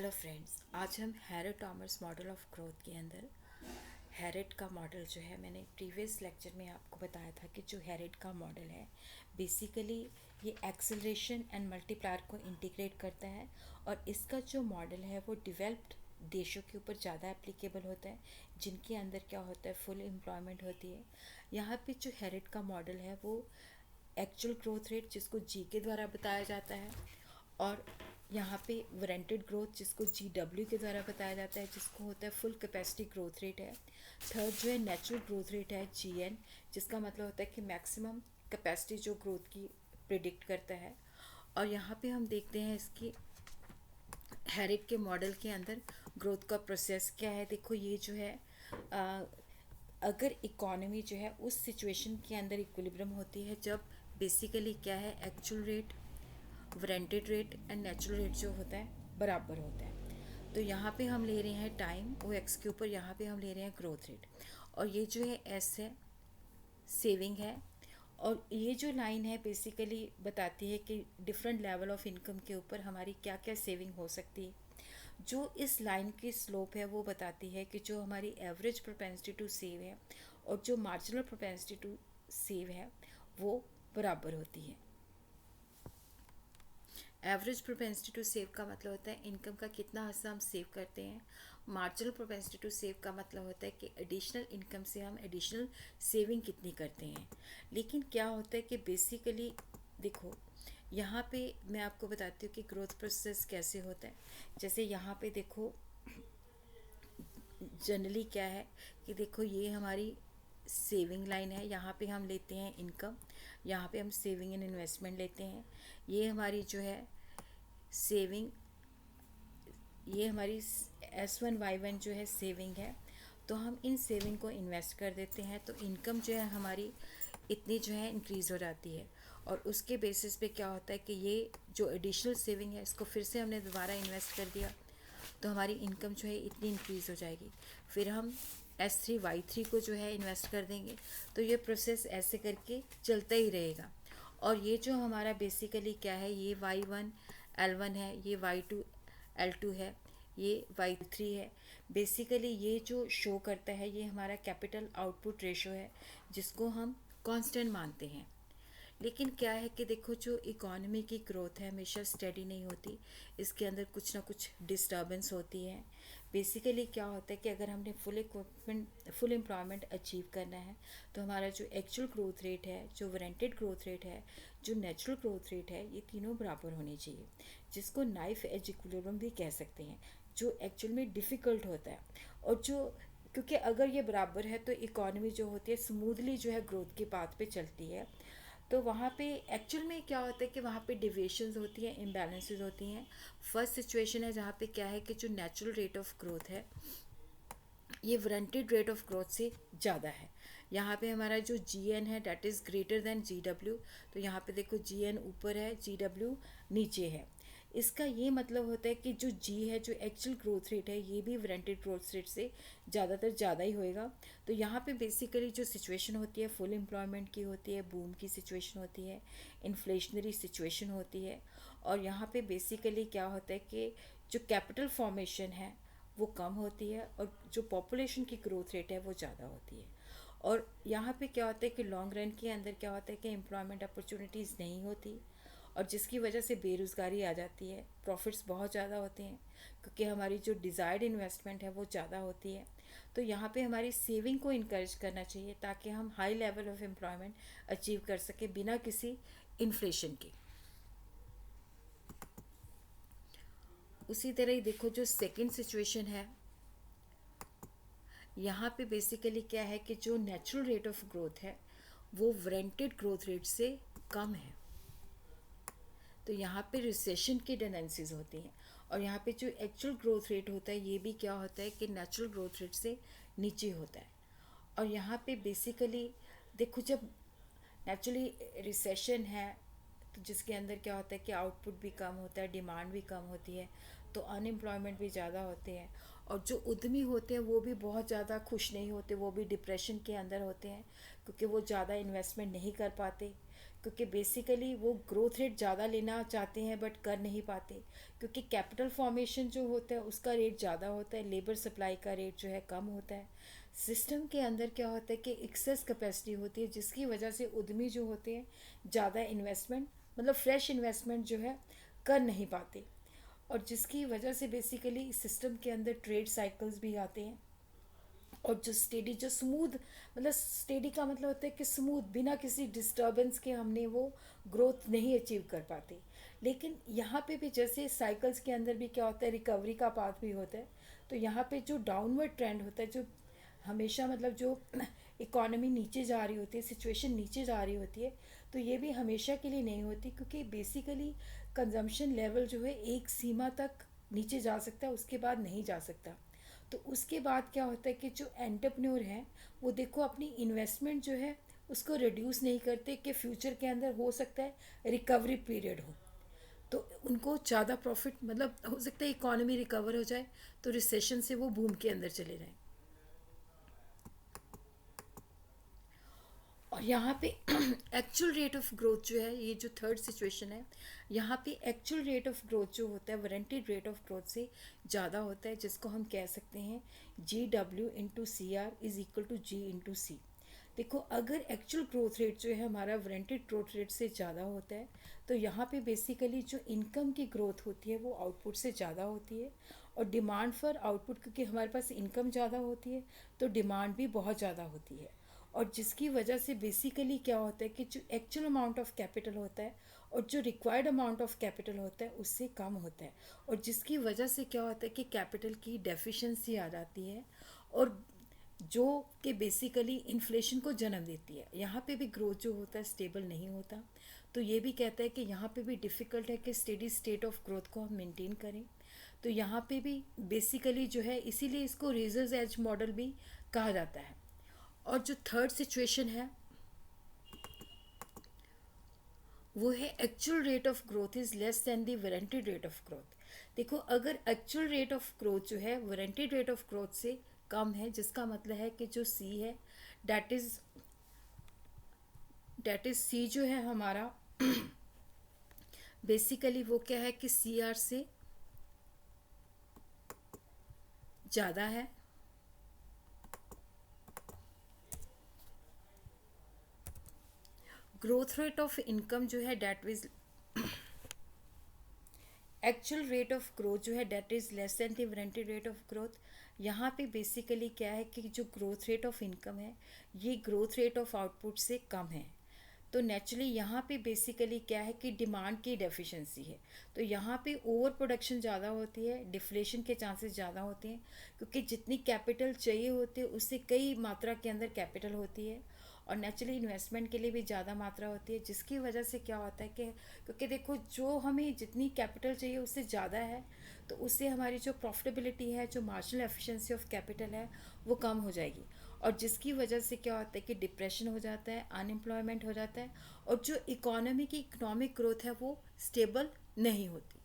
Hello friends, आज हम Harrett Thomas model of growth के अंदर हैरेट का मॉडल जो है, मैंने प्रीवियस लेक्चर में आपको बताया था कि जो हैरेट का मॉडल है बेसिकली ये एक्सेलरेशन एंड मल्टीप्लायर को इंटीग्रेट करता है। और इसका जो मॉडल है वो डेवलप्ड देशों के ऊपर ज़्यादा एप्लीकेबल होता है, जिनके अंदर क्या होता है, फुल एम्प्लॉयमेंट होती है। यहाँ पे जो हैरेट का मॉडल है वो एक्चुअल ग्रोथ रेट जिसको जी के द्वारा बताया जाता है, और यहाँ पे वारंटेड ग्रोथ जिसको जी डब्ल्यू के द्वारा बताया जाता है, जिसको होता है फुल कैपेसिटी ग्रोथ रेट है। थर्ड जो है नेचुरल ग्रोथ रेट है जी एन, जिसका मतलब होता है कि मैक्सिमम कैपेसिटी जो ग्रोथ की प्रिडिक्ट करता है। और यहाँ पे हम देखते हैं इसकी हैरिट के मॉडल के अंदर ग्रोथ का प्रोसेस क्या है। देखो ये जो है आ, अगर इकोनॉमी जो है उस सिचुएशन के अंदर इक्विलिब्रियम होती है जब बेसिकली क्या है, actual rate, warranted rate and natural rate जो होता है बराबर होता है। तो यहाँ पे हम ले रहे हैं टाइम ओ एक्स के ऊपर, यहाँ पे हम ले रहे हैं ग्रोथ रेट, और ये जो है एस है, सेविंग है। और ये जो लाइन है बेसिकली बताती है कि डिफरेंट लेवल ऑफ इनकम के ऊपर हमारी क्या क्या सेविंग हो सकती है। जो इस लाइन की स्लोप है वो बताती है कि जो हमारी एवरेज प्रोपेंसिटी टू सेव है और जो मार्जिनल प्रोपेंसिटी टू सेव है वो बराबर होती है। एवरेज प्रोपेंसिटी टू सेव का मतलब होता है इनकम का कितना हिस्सा हम सेव करते हैं। मार्जिनल प्रोपेंसिटी टू सेव का मतलब होता है कि एडिशनल इनकम से हम एडिशनल सेविंग कितनी करते हैं। लेकिन क्या होता है कि बेसिकली देखो, यहाँ पे मैं आपको बताती हूँ कि ग्रोथ प्रोसेस कैसे होता है। जैसे यहाँ पे देखो जनरली क्या है कि देखो ये हमारी सेविंग लाइन है, यहाँ पे हम लेते हैं इनकम, यहाँ पे हम सेविंग एंड इन्वेस्टमेंट लेते हैं। ये हमारी जो है सेविंग, ये हमारी S1Y1 जो है सेविंग है, तो हम इन सेविंग को इन्वेस्ट कर देते हैं, तो इनकम जो है हमारी इतनी जो है इंक्रीज़ हो जाती है। और उसके बेसिस पे क्या होता है कि ये जो एडिशनल सेविंग है इसको फिर से हमने दोबारा इन्वेस्ट कर दिया, तो हमारी इनकम जो है इतनी इंक्रीज़ हो जाएगी। फिर हम S3Y3 को जो है इन्वेस्ट कर देंगे, तो ये प्रोसेस ऐसे करके चलता ही रहेगा। और ये जो हमारा बेसिकली क्या है, ये Y1 L1 है, ये Y2 L2 है, ये Y3 है। बेसिकली ये जो शो करता है ये हमारा कैपिटल आउटपुट रेशो है, जिसको हम कांस्टेंट मानते हैं। लेकिन क्या है कि देखो जो इकोनॉमी की ग्रोथ है हमेशा स्टेडी नहीं होती, इसके अंदर कुछ ना कुछ डिस्टर्बेंस होती है। बेसिकली क्या होता है कि अगर हमने फुल एम्प्लॉयमेंट अचीव करना है, तो हमारा जो एक्चुअल ग्रोथ रेट है, जो वारंटेड ग्रोथ रेट है, जो नेचुरल ग्रोथ रेट है, ये तीनों बराबर होने चाहिए, जिसको नाइफ एज इक्विलिब्रियम भी कह सकते हैं, जो एक्चुअल में डिफ़िकल्ट होता है। और जो क्योंकि अगर ये बराबर है तो इकोनॉमी जो होती है स्मूथली जो है ग्रोथ के पाथ पे चलती है। तो वहाँ पे एक्चुअल में क्या होता है कि वहाँ पे डिविएशंस होती हैं, इम्बैलेंसेस होती हैं। फर्स्ट सिचुएशन है जहाँ पे क्या है कि जो नेचुरल रेट ऑफ ग्रोथ है ये वारंटेड रेट ऑफ ग्रोथ से ज़्यादा है। यहाँ पे हमारा जो जी एन है that is greater than ji W, तो यहाँ पे देखो जी एन ऊपर है, जी डब्ल्यू नीचे है। इसका ये मतलब होता है कि जो जी है, जो एक्चुअल ग्रोथ रेट है, ये भी वारंटेड ग्रोथ रेट से ज़्यादातर ज़्यादा ही होएगा। तो यहाँ पे बेसिकली जो सिचुएशन होती है फुल एम्प्लॉयमेंट की होती है, बूम की सिचुएशन होती है, इन्फ्लेशनरी सिचुएशन होती है। और यहाँ पे बेसिकली क्या होता है कि जो कैपिटल फॉर्मेशन है वो कम होती है, और जो पॉपुलेशन की ग्रोथ रेट है वो ज़्यादा होती है। और यहाँ पे क्या होता है कि लॉन्ग रन के अंदर क्या होता है कि एम्प्लॉयमेंट अपॉर्चुनिटीज़ नहीं होती, और जिसकी वजह से बेरोज़गारी आ जाती है। प्रॉफिट्स बहुत ज़्यादा होते हैं क्योंकि हमारी जो डिज़ायर्ड इन्वेस्टमेंट है वो ज़्यादा होती है। तो यहाँ पे हमारी सेविंग को इनकरेज करना चाहिए ताकि हम high level of employment achieve कर सकें बिना किसी इन्फ्लेशन के। उसी तरह ही देखो जो सेकंड सिचुएशन है, यहाँ पे बेसिकली क्या है कि जो नेचुरल रेट ऑफ ग्रोथ है वो वारंटेड ग्रोथ रेट से कम है, तो यहाँ पे रिसेशन की टेंडेंसीज होती हैं। और यहाँ पे जो एक्चुअल ग्रोथ रेट होता है ये भी क्या होता है कि नेचुरल ग्रोथ रेट से नीचे होता है। और यहाँ पे बेसिकली देखो जब नेचुरली रिसेशन है तो जिसके अंदर क्या होता है कि आउटपुट भी कम होता है, डिमांड भी कम होती है, तो अनएम्प्लॉयमेंट भी ज़्यादा होते हैं। और जो उद्यमी होते हैं वो भी बहुत ज़्यादा खुश नहीं होते, वो भी डिप्रेशन के अंदर होते हैं क्योंकि वो ज़्यादा इन्वेस्टमेंट नहीं कर पाते, क्योंकि बेसिकली वो ग्रोथ रेट ज़्यादा लेना चाहते हैं बट कर नहीं पाते, क्योंकि कैपिटल फॉर्मेशन जो होता है उसका रेट ज़्यादा होता है, लेबर सप्लाई का रेट जो है कम होता है। सिस्टम के अंदर क्या होता है कि एक्सेस कैपेसिटी होती है, जिसकी वजह से उद्यमी जो होते हैं ज़्यादा इन्वेस्टमेंट मतलब फ्रेश इन्वेस्टमेंट जो है कर नहीं पाते, और जिसकी वजह से बेसिकली सिस्टम के अंदर ट्रेड साइकिल्स भी आते हैं। और जो स्टेडी जो स्मूथ मतलब स्टेडी का मतलब होता है कि स्मूथ बिना किसी डिस्टरबेंस के हमने वो ग्रोथ नहीं अचीव कर पाते। लेकिन यहाँ पे भी जैसे साइकिल्स के अंदर भी क्या होता है, रिकवरी का पाथ भी होता है। तो यहाँ पे जो डाउनवर्ड ट्रेंड होता है, जो हमेशा मतलब जो इकोनॉमी नीचे जा रही होती है, सिचुएशन नीचे जा रही होती है, तो ये भी हमेशा के लिए नहीं होती, क्योंकि बेसिकली कंजम्पशन लेवल जो है एक सीमा तक नीचे जा सकता है, उसके बाद नहीं जा सकता। तो उसके बाद क्या होता है कि जो एंटरप्रेन्योर हैं वो देखो अपनी इन्वेस्टमेंट जो है उसको रिड्यूस नहीं करते, कि फ्यूचर के अंदर हो सकता है रिकवरी पीरियड हो, तो उनको ज़्यादा प्रॉफिट मतलब हो सकता है इकोनॉमी रिकवर हो जाए तो रिसेशन से वो बूम के अंदर चले जाएं। और यहाँ पे एक्चुअल रेट ऑफ ग्रोथ जो है, ये जो थर्ड सिचुएशन है, यहाँ पे एक्चुअल रेट ऑफ ग्रोथ जो होता है वारंटेड रेट ऑफ ग्रोथ से ज़्यादा होता है, जिसको हम कह सकते हैं GW/CR=G/C। देखो अगर एक्चुअल ग्रोथ रेट जो है हमारा वारंटेड ग्रोथ रेट से ज़्यादा होता है, तो यहाँ पे बेसिकली जो इनकम की ग्रोथ होती है वो आउटपुट से ज़्यादा होती है, और डिमांड फॉर आउटपुट, क्योंकि हमारे पास इनकम ज़्यादा होती है तो डिमांड भी बहुत ज़्यादा होती है, और जिसकी वजह से बेसिकली क्या होता है कि जो एक्चुअल अमाउंट ऑफ कैपिटल होता है और जो रिक्वायर्ड अमाउंट ऑफ कैपिटल होता है उससे कम होता है, और जिसकी वजह से क्या होता है कि कैपिटल की डेफिशिएंसी आ जाती है, और जो कि बेसिकली इन्फ्लेशन को जन्म देती है। यहाँ पे भी ग्रोथ जो होता है स्टेबल नहीं होता, तो ये भी कहता है कि यहाँ पे भी डिफ़िकल्ट है कि स्टेडी स्टेट ऑफ ग्रोथ को हम मेंटेन करें। तो यहाँ पे भी बेसिकली जो है इसीलिए इसको रेजर्स एज मॉडल भी कहा जाता है। और जो थर्ड सिचुएशन है वो है actual rate of growth is less than the warranted rate of growth. देखो अगर एक्चुअल रेट ऑफ ग्रोथ जो है वारंटेड रेट ऑफ ग्रोथ से कम है, जिसका मतलब है कि जो सी है डैट इज़ सी जो है हमारा बेसिकली वो क्या है कि सी आर से ज़्यादा है, ग्रोथ रेट ऑफ इनकम जो है that is actual rate of growth जो है that is less than the warranted rate of growth. यहाँ पे बेसिकली क्या है कि जो ग्रोथ रेट ऑफ इनकम है ये ग्रोथ रेट ऑफ आउटपुट से कम है, तो नेचुरली यहाँ पे बेसिकली क्या है कि डिमांड की डेफिशिएंसी है, तो यहाँ पे ओवर प्रोडक्शन ज़्यादा होती है, डिफ्लेशन के चांसेस ज़्यादा होते हैं, क्योंकि जितनी कैपिटल चाहिए होती है उससे कई मात्रा के अंदर कैपिटल होती है, और नेचुरली इन्वेस्टमेंट के लिए भी ज़्यादा मात्रा होती है, जिसकी वजह से क्या होता है कि क्योंकि देखो जो हमें जितनी कैपिटल चाहिए उससे ज़्यादा है, तो उससे हमारी जो प्रॉफिटेबिलिटी है, जो मार्जिनल एफिशिएंसी ऑफ कैपिटल है वो कम हो जाएगी, और जिसकी वजह से क्या होता है कि डिप्रेशन हो जाता है, अनएम्प्लॉयमेंट हो जाता है, और जो इकोनॉमी की इकोनॉमिक ग्रोथ है वो स्टेबल नहीं होती।